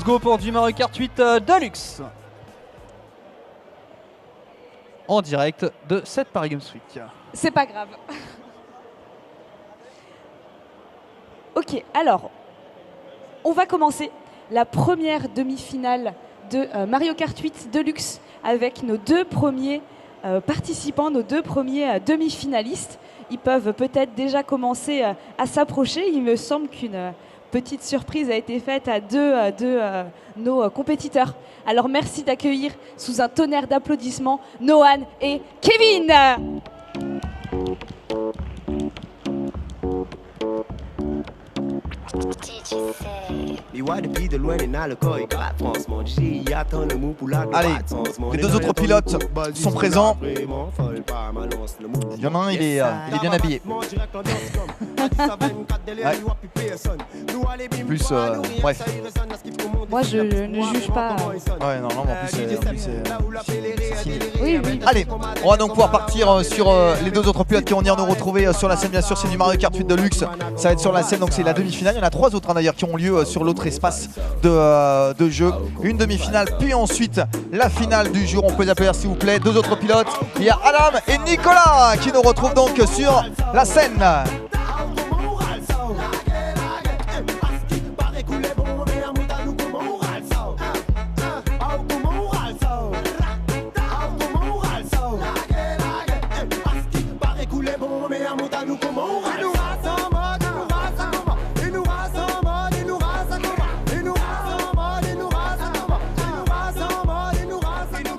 Let's go pour du Mario Kart 8 Deluxe. En direct de cette Paris Games Week. C'est pas grave. Ok, alors, on va commencer la première demi-finale de Mario Kart 8 Deluxe avec nos deux premiers participants, nos deux premiers demi-finalistes. Ils peuvent peut-être déjà commencer à s'approcher. Il me semble qu'une petite surprise a été faite à deux de nos compétiteurs. Alors merci d'accueillir sous un tonnerre d'applaudissements Noan et Kevin. Allez, les deux autres pilotes sont présents. Il y en a un, il est bien habillé. Ouais. Plus, bref. Moi, je ne juge pas. Ouais, non, en plus, c'est Oui. Allez, on va donc pouvoir partir sur les deux autres pilotes qui vont venir nous retrouver sur la scène. Bien sûr, c'est du Mario Kart 8 Deluxe. Ça va être sur la scène, donc c'est la demi-finale. Il y en a trois autres d'ailleurs qui ont lieu sur l'autre espace de jeu. Une demi-finale, puis ensuite la finale du jour. On peut les appeler s'il vous plaît. Deux autres pilotes. Il y a Adam et Nicolas qui nous retrouvent donc sur la scène.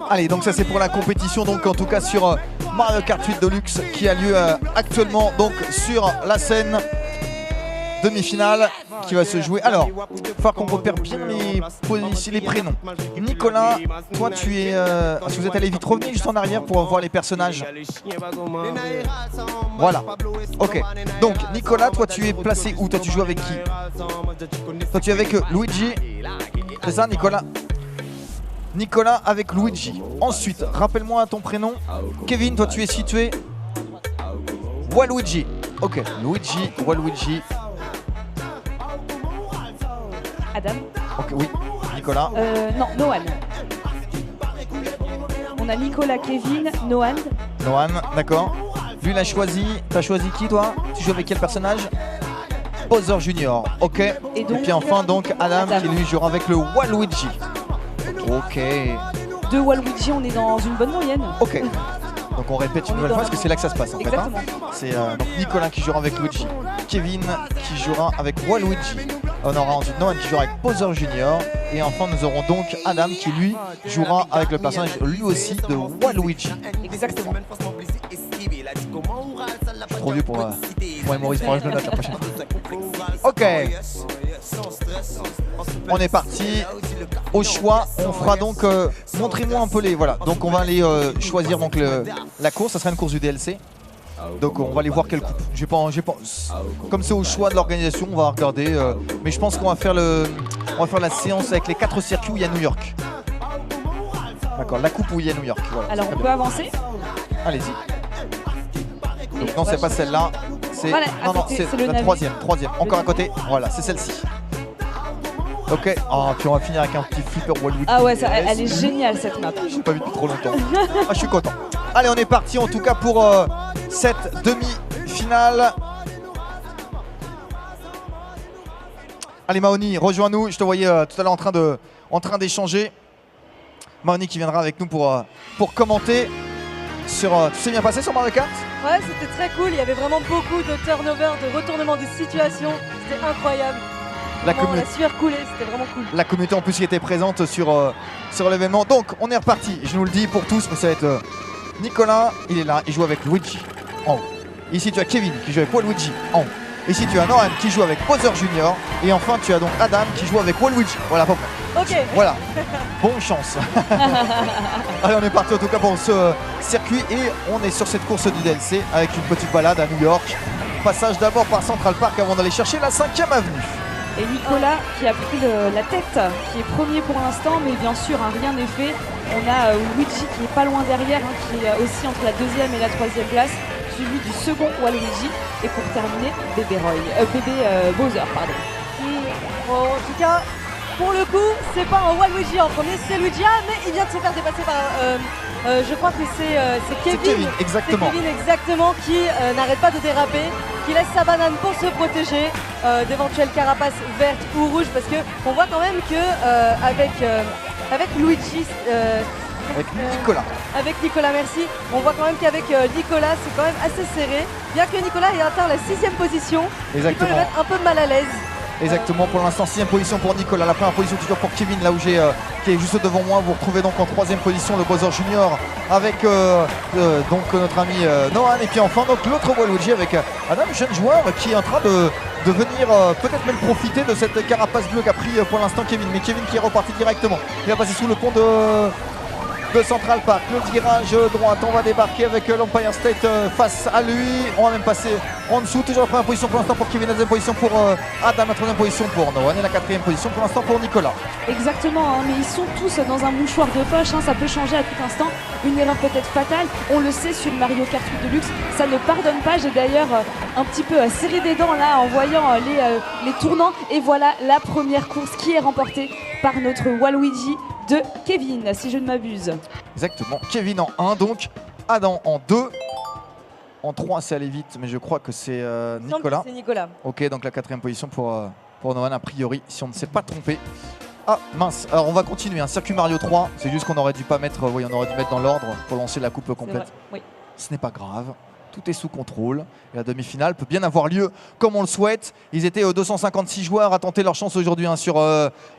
Allez, donc ça c'est pour la compétition, donc en tout cas sur Mario Kart 8 Deluxe qui a lieu actuellement donc sur la scène demi-finale qui va se jouer. Alors, il va falloir qu'on repère bien les prénoms. Nicolas, toi tu es... si vous êtes allé vite, revenez juste en arrière pour voir les personnages. Voilà, ok. Donc Nicolas, toi tu es placé où? Toi tu joues avec qui? Toi tu es avec Luigi, c'est ça Nicolas? Nicolas avec Luigi. Ensuite, rappelle-moi ton prénom. Kevin, toi tu es situé Waluigi. Ok, Luigi, Waluigi. Adam. Ok, oui. Nicolas. Non, Noan. On a Nicolas, Kevin, Noan. Noan, d'accord. Lui, il a choisi. T'as choisi qui, toi? Tu joues avec quel personnage? Bowser Junior. Ok. Et puis enfin, donc, Adam qui lui jouera avec le Waluigi. Ok. De Waluigi, on est dans une bonne moyenne. Ok. Donc on répète une nouvelle fois parce que c'est là que ça se passe en fait. Hein. C'est donc Nicolas qui jouera avec Luigi, Kevin qui jouera avec Waluigi. On aura ensuite Noan qui jouera avec Bowser Junior. Et enfin nous aurons donc Adam qui lui jouera avec le personnage lui aussi de Waluigi. Exactement. Je suis trop vieux pour Maurice, pour je le note la prochaine fois. Ok. On est parti au choix. On fera donc montrez-moi un peu les voilà. Donc on va aller choisir donc la course. Ça sera une course du DLC. Donc on va aller voir quelle coupe. Comme c'est au choix de l'organisation, on va regarder. Mais je pense qu'on va faire la séance avec les 4 circuits où il y a New York. D'accord, la coupe où il y a New York. Voilà, alors on peut avancer. Allez-y. Donc non, c'est pas celle-là. Voilà, non, c'est la troisième. Encore à côté. Voilà, c'est celle-ci. Ok. Oh, puis on va finir avec un petit flipper Waluigi. Ah ouais, ça, elle est géniale cette map. J'ai pas vu depuis trop longtemps. Ah, je suis content. Allez, on est parti en tout cas pour cette demi-finale. Allez Mahoni, rejoins-nous. Je te voyais tout à l'heure en train d'échanger. Mahoni qui viendra avec nous pour commenter sur... tout s'est bien passé sur Mario Kart? Ouais, c'était très cool. Il y avait vraiment beaucoup de turnover, de retournement des situations. C'était incroyable. La sueur coulée, c'était vraiment cool. La communauté en plus qui était présente sur l'événement. Donc on est reparti, je nous le dis pour tous, mais ça va être Nicolas, il est là, il joue avec Luigi en haut. Ici tu as Kevin qui joue avec Waluigi en haut. Ici tu as Noan qui joue avec Bowser Junior. Et enfin tu as donc Adam qui joue avec Waluigi. Voilà à peu près. Ok. Voilà, bonne chance. Allez on est parti en tout cas pour ce circuit. Et on est sur cette course du DLC avec une petite balade à New York. Passage d'abord par Central Park avant d'aller chercher la 5e avenue. Et Nicolas qui a pris la tête, qui est premier pour l'instant, mais bien sûr, rien n'est fait. On a Luigi qui est pas loin derrière, qui est aussi entre la 2e et la 3e place, suivi du second Waluigi. Et pour terminer, bébé Bowser, pardon. Bon, en tout cas, pour le coup, c'est pas un Waluigi en premier, c'est Luigi, mais il vient de se faire dépasser par, je crois que c'est Kevin. Exactement. C'est Kevin, exactement, qui n'arrête pas de déraper, qui laisse sa banane pour se protéger d'éventuelles carapaces vertes ou rouges, parce qu'on voit quand même que avec Luigi... Avec Nicolas. Avec Nicolas, merci. On voit quand même qu'avec Nicolas, c'est quand même assez serré. Bien que Nicolas ait atteint la 6e position, il peut le mettre un peu mal à l'aise. Exactement, pour l'instant 6e position pour Nicolas, la première position toujours pour Kevin, là où qui est juste devant moi. Vous retrouvez donc en 3e position le Bowser Junior avec donc notre ami Nohan, et puis enfin donc l'autre Waluigi avec Adam, jeune joueur qui est en train de venir peut-être même profiter de cette carapace bleue qu'a pris pour l'instant Kevin. Mais Kevin qui est reparti directement, il va passer sous le pont de Central Park, le virage droite, on va débarquer avec l'Empire State face à lui, on va même passer en dessous, toujours la première position pour l'instant pour Kevin, la 2e position pour Adam, la 3e position pour Nohan et la 4e position pour l'instant pour Nicolas. Exactement, hein, mais ils sont tous dans un mouchoir de poche, hein, ça peut changer à tout instant, une erreur peut-être fatale, on le sait sur Mario Kart 8 Deluxe, ça ne pardonne pas. J'ai d'ailleurs un petit peu serré des dents là en voyant les tournants, et voilà la première course qui est remportée par notre Waluigi de Kevin, si je ne m'abuse. Exactement, Kevin en 1, donc Adam en 2. En 3, c'est allé vite, mais je crois que c'est Nicolas. C'est Nicolas. Ok, donc la 4e position pour Nohan, a priori, si on ne s'est pas trompé. Ah, mince. Alors, on va continuer. Un circuit Mario 3. C'est juste qu'on aurait dû pas mettre, oui, on aurait dû mettre dans l'ordre pour lancer la coupe complète. Oui. Ce n'est pas grave. Tout est sous contrôle. Et la demi-finale peut bien avoir lieu comme on le souhaite. Ils étaient 256 joueurs à tenter leur chance aujourd'hui sur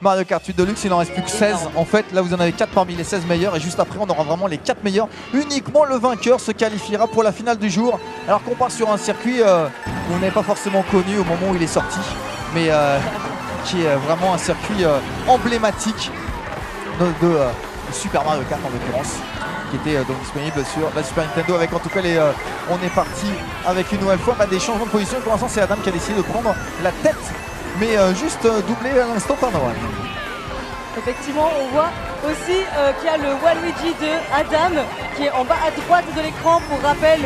Mario Kart 8 Deluxe. Il n'en reste plus que 16. En fait, là, vous en avez 4 parmi les 16 meilleurs. Et juste après, on aura vraiment les 4 meilleurs. Uniquement le vainqueur se qualifiera pour la finale du jour. Alors qu'on part sur un circuit où on n'est pas forcément connu au moment où il est sorti. Mais qui est vraiment un circuit emblématique de Super Mario Kart en l'occurrence, qui était donc disponible sur la Super Nintendo. Avec en tout cas on est parti avec une nouvelle fois des changements de position. Pour l'instant, c'est Adam qui a décidé de prendre la tête, mais juste doublé à l'instant par Nohan. Effectivement, on voit aussi qu'il y a le Waluigi de Adam qui est en bas à droite de l'écran, pour rappel,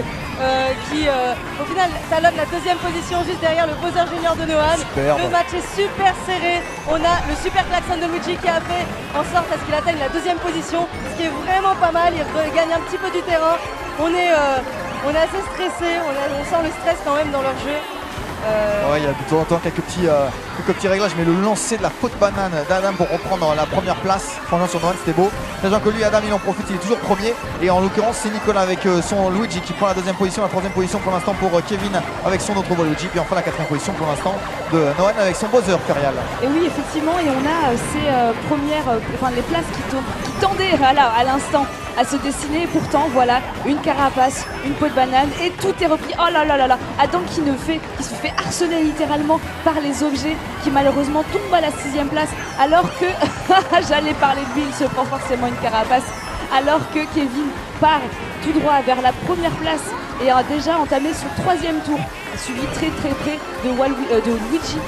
qui au final talonne la 2e position juste derrière le Bowser Junior de Nohan. Superbe. Le match est super serré. On a le super klaxon de Luigi qui a fait en sorte à ce qu'il atteigne la 2e position, ce qui est vraiment pas mal. Il gagne un petit peu du terrain. On est assez stressé, on sent le stress quand même dans leur jeu. Ouais, il y a de temps en temps quelques petits réglages, mais le lancer de la faute banane d'Adam pour reprendre la première place, franchement sur Nohan, c'était beau. Sachant que lui, Adam, il en profite, il est toujours premier. Et en l'occurrence, c'est Nicolas avec son Luigi qui prend la 2e position, la 3e position pour l'instant pour Kevin avec son autre Waluigi. Puis enfin la 4e position pour l'instant de Nohan avec son Bowser Ferial. Et oui, effectivement, et on a ces premières, les places qui tendaient à l'instant à se dessiner. Et pourtant, voilà, une carapace, une peau de banane, et tout est repris. Oh là là là là, Adam qui se fait harceler littéralement par les objets, qui malheureusement tombe à la 6e place, alors que j'allais parler de lui, il se prend forcément une carapace, alors que Kevin part tout droit vers la première place et a déjà entamé son 3e tour, suivi très très près de Luigi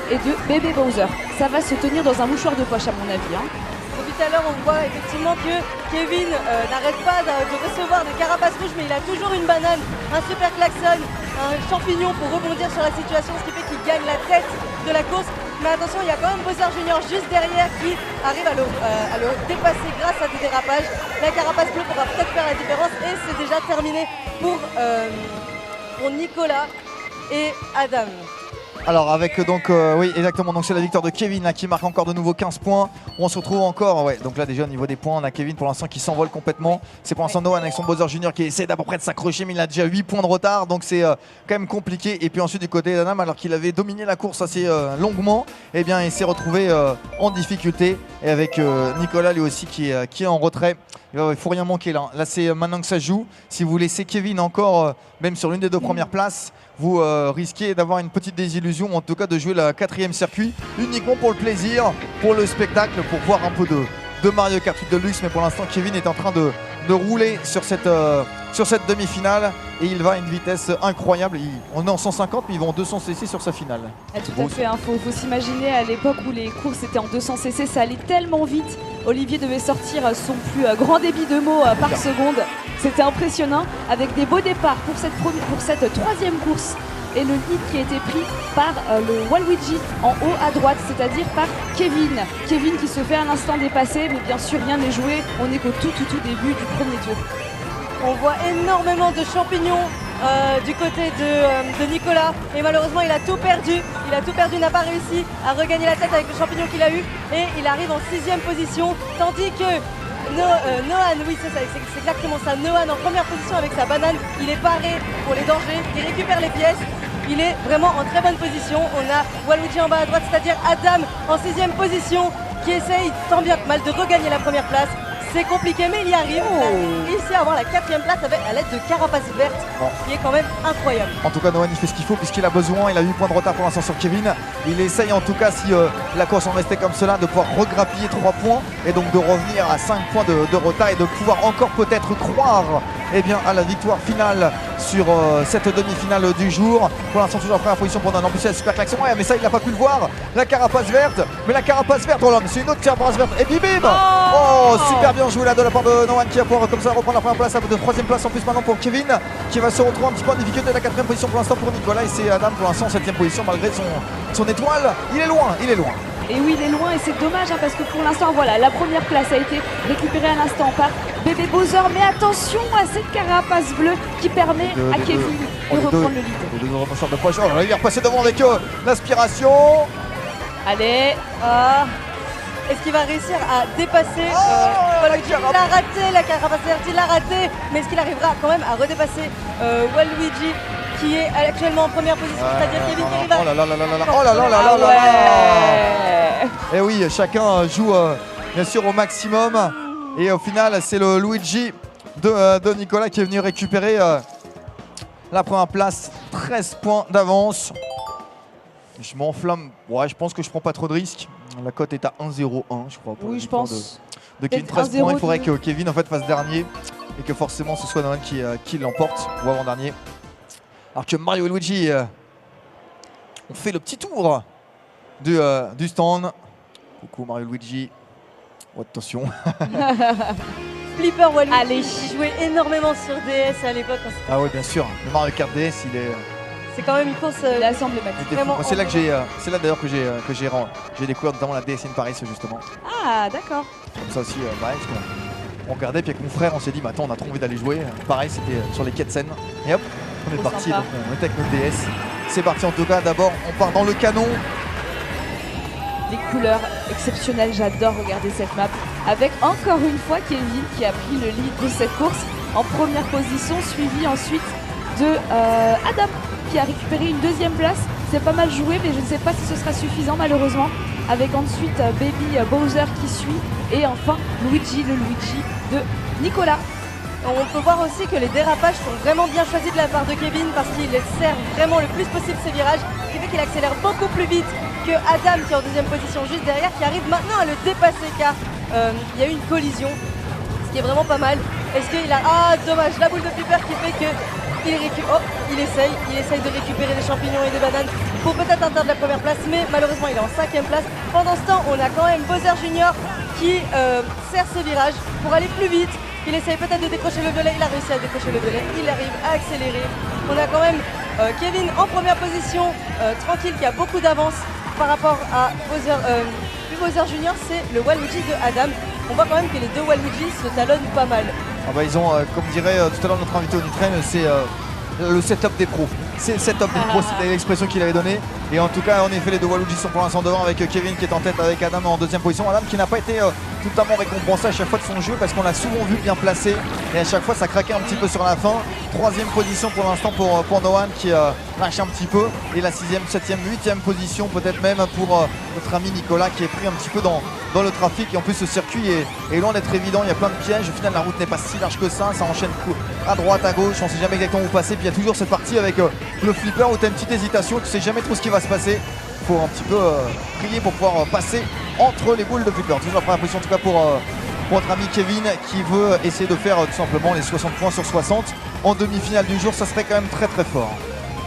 et de Bébé Bowser. Ça va se tenir dans un mouchoir de poche à mon avis. Depuis tout à l'heure, on voit effectivement que Kevin n'arrête pas de recevoir des carapaces rouges, mais il a toujours une banane, un super klaxon, un champignon pour rebondir sur la situation, ce qui fait qu'il gagne la tête de la course. Mais attention, il y a quand même Bowser Junior juste derrière qui arrive à le dépasser grâce à des dérapages. La carapace bleue pourra peut-être faire la différence, et c'est déjà terminé pour Nicolas et Adam. Alors avec donc oui exactement, donc c'est la victoire de Kevin là, qui marque encore de nouveau 15 points. On se retrouve encore, ouais, donc là déjà au niveau des points on a Kevin pour l'instant qui s'envole complètement. C'est pour l'instant Nohan avec son Bowser Junior qui essaie d'à peu près de s'accrocher, mais il a déjà 8 points de retard, donc c'est quand même compliqué. Et puis ensuite du côté d'Adam, alors qu'il avait dominé la course assez longuement, eh bien il s'est retrouvé en difficulté, et avec Nicolas lui aussi qui est en retrait. Il faut rien manquer là. Là c'est maintenant que ça joue. Si vous laissez Kevin encore même sur l'une des 2 premières places, vous risquez d'avoir une petite désillusion, en tout cas de jouer le 4e circuit uniquement pour le plaisir, pour le spectacle, pour voir un peu de Mario Kart 8 Deluxe. Mais pour l'instant Kevin est en train de rouler sur cette demi-finale, et il va à une vitesse incroyable. On est en 150, mais ils vont en 200 cc sur sa finale. Tout à fait, hein. Faut s'imaginer à l'époque où les courses étaient en 200 cc, ça allait tellement vite. Olivier devait sortir son plus grand débit de mots par seconde. C'était impressionnant, avec des beaux départs pour cette 3e course et le lead qui a été pris par le Waluigi en haut à droite, c'est-à-dire par Kevin. Kevin qui se fait à l'instant dépasser, mais bien sûr rien n'est joué, on n'est qu'au tout début du premier tour. On voit énormément de champignons du côté de Nicolas et malheureusement il a tout perdu. Il a tout perdu, n'a pas réussi à regagner la tête avec le champignon qu'il a eu et il arrive en 6e position tandis que Nohan, oui c'est exactement ça, Nohan en première position avec sa banane, il est paré pour les dangers, il récupère les pièces. Il est vraiment en très bonne position. On a Waluigi en bas à droite, c'est-à-dire Adam en 6e position qui essaye tant bien que mal de regagner la première place. C'est compliqué mais il y arrive. Il a réussi à avoir la 4e place à l'aide de Carapace Verte, qui est quand même incroyable. En tout cas, Nohan il fait ce qu'il faut puisqu'il a besoin. Il a 8 points de retard pour l'instant sur Kevin. Il essaye en tout cas, si la course en restait comme cela, de pouvoir regrappiller 3 points et donc de revenir à 5 points de retard et de pouvoir encore peut-être croire à la victoire finale sur cette demi-finale du jour. Pour l'instant, toujours en première position pour Nohan. En plus, il y a super klaxon. Ouais, mais ça, il n'a pas pu le voir. La Carapace Verte. Mais la Carapace Verte, oh là, c'est une autre Carapace Verte. Et bim, oh, super bien joué là de la part de Nohan qui va pouvoir comme ça reprendre la première place, de 3e place en plus maintenant pour Kevin qui va se retrouver un petit peu en difficulté. La 4e position pour l'instant pour Nicolas et c'est Adam pour l'instant en 7e position malgré son étoile. Il est loin. Et oui, il est loin et c'est dommage parce que pour l'instant, voilà, la première place a été récupérée à l'instant par Bébé Bowser. Mais attention à cette carapace bleue qui permet à Kevin de reprendre le lead. Les deux remonteurs de poche. Oh, il est repassé devant avec l'aspiration. Allez. Est-ce qu'il va réussir à dépasser Waluigi? Il a raté la Carapace Verte, il l'a raté. Mais est-ce qu'il arrivera quand même à redépasser Waluigi qui est actuellement en première position, c'est-à-dire Kevin qui arrive à... Oh là là. Et oui, chacun joue bien sûr au maximum. Et au final, c'est le Luigi de Nicolas qui est venu récupérer la première place. 13 points d'avance. Je m'enflamme. Ouais, je pense que je prends pas trop de risques. La cote est à 1-0-1, je crois. Pour oui, je pense. De Kevin, 13 points. Il faudrait que Kevin en fait fasse dernier et que forcément ce soit Nohan qui l'emporte ou avant-dernier. Alors que Mario et Luigi ont fait le petit tour du stand. Coucou Mario et Luigi. Oh, attention. Flipper Waluigi. Allez. Il jouait énormément sur DS à l'époque. Ah oui, bien sûr. Le Mario Kart DS, il est... C'est quand même une course assez emblématique. C'est là que c'est là d'ailleurs que j'ai découvert notamment la DSN Paris justement. Ah d'accord. Comme ça aussi, on regardait puis avec mon frère on s'est dit attends on a trop envie d'aller jouer. Pareil c'était sur les quêtes scènes. Et hop, on est parti, donc on était avec notre DS. C'est parti en tout cas, d'abord on part dans le canon. Les couleurs exceptionnelles, j'adore regarder cette map. Avec encore une fois Kevin qui a pris le lead de cette course en première position, suivi ensuite de Adam qui a récupéré une 2e place. C'est pas mal joué mais je ne sais pas si ce sera suffisant malheureusement. Avec ensuite Baby Bowser qui suit et enfin Luigi, le Luigi de Nicolas. On peut voir aussi que les dérapages sont vraiment bien choisis de la part de Kevin parce qu'il sert vraiment le plus possible ses virages, ce qui fait qu'il accélère beaucoup plus vite que Adam qui est en 2e position juste derrière, qui arrive maintenant à le dépasser car il y a eu une collision, ce qui est vraiment pas mal. Est-ce qu'il a... Ah dommage, la boule de Flipper qui fait que il essaye de récupérer des champignons et des bananes pour peut-être atteindre la première place, mais malheureusement il est en 5e place. Pendant ce temps, on a quand même Bowser Junior qui sert ses virages pour aller plus vite. Il essaye peut-être de décrocher le violet, il a réussi à décrocher le violet, il arrive à accélérer. On a quand même Kevin en première position, tranquille, qui a beaucoup d'avance par rapport à Bowser. Bowser Junior, c'est le Waluigi de Adam. On voit quand même que les deux Waluigi se talonnent pas mal. Ah bah ils ont, comme dirait tout à l'heure notre invité au Nitrain, c'est le setup des pros. C'est le setup des pros, c'était l'expression qu'il avait donnée. Et en tout cas, en effet, les deux Waluigi sont pour l'instant devant avec Kevin qui est en tête avec Adam en 2e position. Adam qui n'a pas été totalement récompensé à chaque fois de son jeu parce qu'on l'a souvent vu bien placé. Et à chaque fois, ça craquait un petit peu sur la fin. 3e position pour l'instant pour Nohan qui lâche un petit peu. Et la 6e, 7e, 8e position peut-être même pour notre ami Nicolas qui est pris un petit peu dans le trafic. Et en plus, ce circuit est loin d'être évident. Il y a plein de pièges. Au final, la route n'est pas si large que ça. Ça enchaîne à droite, à gauche. On ne sait jamais exactement où passer. Puis il y a toujours cette partie avec le flipper où tu as une petite hésitation. Tu ne sais jamais trop ce qui va se passer. Il faut un petit peu prier pour pouvoir passer entre les boules de flipper. Toujours la première position en tout cas pour notre ami Kevin qui veut essayer de faire tout simplement les 60 points sur 60 en demi-finale du jour. Ça serait quand même très très fort.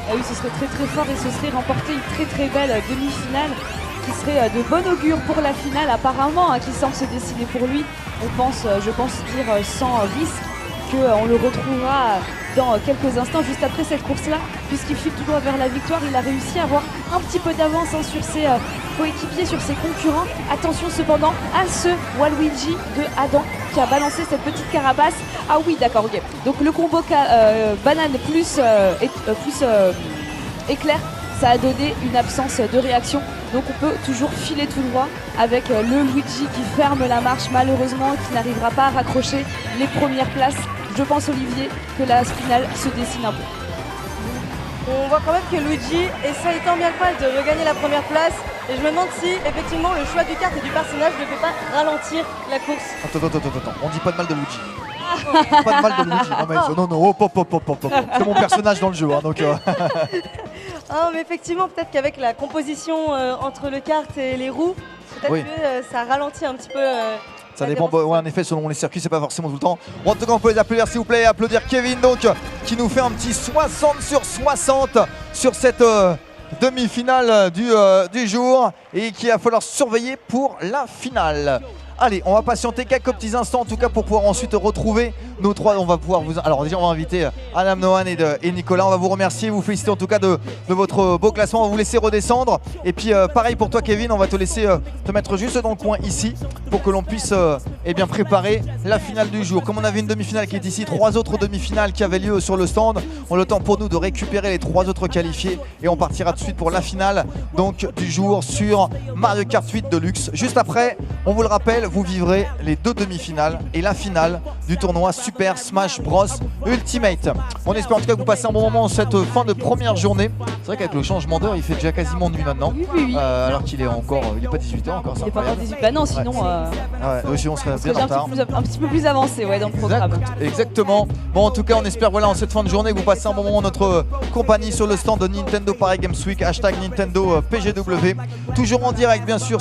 Ah oui, ce serait très très fort et ce serait remporter une très belle demi-finale qui serait de bon augure pour la finale apparemment, qui semble se dessiner pour lui. Je pense dire sans risque qu'on le retrouvera dans quelques instants, juste après cette course-là, puisqu'il file tout droit vers la victoire. Il a réussi à avoir un petit peu d'avance sur ses coéquipiers, sur ses concurrents. Attention cependant à ce Waluigi de Adam qui a balancé cette petite carapace. Ah oui, d'accord, ok. Donc le combo banane plus éclair, ça a donné une absence de réaction. Donc on peut toujours filer tout droit avec le Luigi qui ferme la marche malheureusement, qui n'arrivera pas à raccrocher les premières places. Je pense, Olivier, que la finale se dessine un peu. On voit quand même que Luigi essaye tant bien que mal de regagner la première place. Et je me demande si effectivement le choix du kart et du personnage ne fait pas ralentir la course. Attends, on dit pas de mal de Luigi. Pas de mal de Luigi. Non, hop. C'est mon personnage dans le jeu, hein, donc. Ah, mais effectivement, peut-être qu'avec la composition entre le kart et les roues, peut-être Oui. que ça ralentit un petit peu. Ça dépend, ouais, en effet, selon les circuits, c'est pas forcément tout le temps. Bon, en tout cas, on peut les applaudir, s'il vous plaît, applaudir Kevin, donc, qui nous fait un petit 60 sur 60 sur cette demi-finale du jour et qu'il va falloir surveiller pour la finale. Allez, on va patienter quelques petits instants en tout cas pour pouvoir ensuite retrouver nos trois. On va pouvoir vous. Alors déjà, on va inviter Adam Nohan et Nicolas. On va vous remercier, vous féliciter en tout cas de votre beau classement. On va vous laisser redescendre. Et puis pareil pour toi, Kevin, on va te laisser te mettre juste dans le coin ici pour que l'on puisse eh bien préparer la finale du jour. Comme on avait une demi-finale qui est ici, 3 autres demi-finales qui avaient lieu sur le stand. On a le temps pour nous de récupérer les 3 autres qualifiés et on partira tout de suite pour la finale donc du jour sur Mario Kart 8 Deluxe. Juste après, on vous le rappelle, vous vivrez les 2 demi-finales et la finale du tournoi Super Smash Bros Ultimate. On espère en tout cas que vous passez un bon moment cette fin de première journée. C'est vrai qu'avec le changement d'heure, il fait déjà quasiment nuit maintenant. Oui. Alors qu'il est encore, il n'est pas 18h encore, c'est Il n'est pas encore incroyable. 18. Bah non, sinon, Sinon on serait on bien serait en retard. un petit peu plus avancé dans le programme. Exactement. Bon, en tout cas, on espère voilà en cette fin de journée que vous passez un bon moment en notre compagnie sur le stand de Nintendo Paris Games Week, hashtag Nintendo PGW. Toujours en direct bien sûr